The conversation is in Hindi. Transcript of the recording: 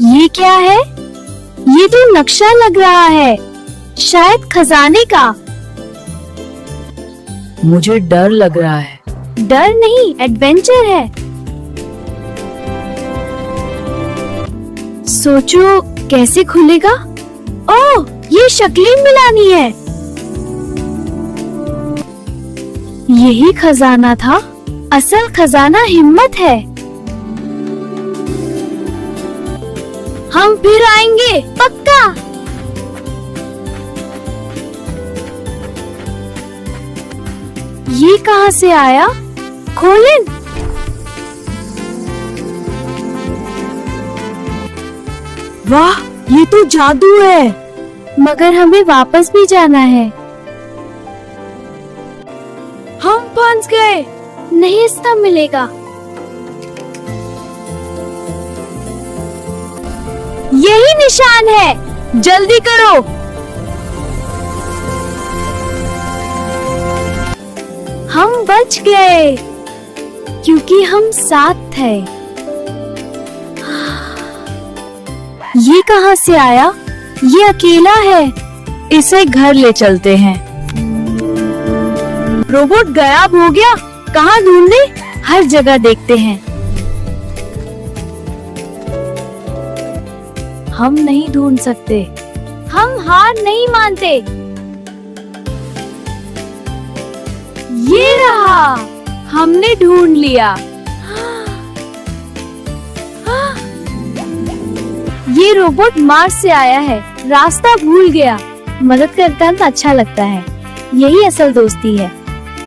ये क्या है? ये तो नक्शा लग रहा है, शायद खजाने का। मुझे डर लग रहा है। डर नहीं, एडवेंचर है। सोचो कैसे खुलेगा? ओह, ये शक्लें मिलानी है। यही खजाना था। असल खजाना हिम्मत है। हम फिर आएंगे, पक्का। ये कहाँ से आया? खोलें। वाह, ये तो जादू है। मगर हमें वापस भी जाना है। हम फंस गए। नहीं रास्ता मिलेगा। यही निशान है, जल्दी करो। हम बच गए क्योंकि हम साथ थे। ये कहाँ से आया? ये अकेला है। इसे घर ले चलते हैं। रोबोट गायब हो गया। कहाँ ढूंढे? हर जगह देखते हैं। हम नहीं ढूंढ सकते। हम हार नहीं मानते। ये रहा, हमने ढूंढ लिया। ये रोबोट मार्स से आया है, रास्ता भूल गया। मदद करता है तो अच्छा लगता है। यही असल दोस्ती है।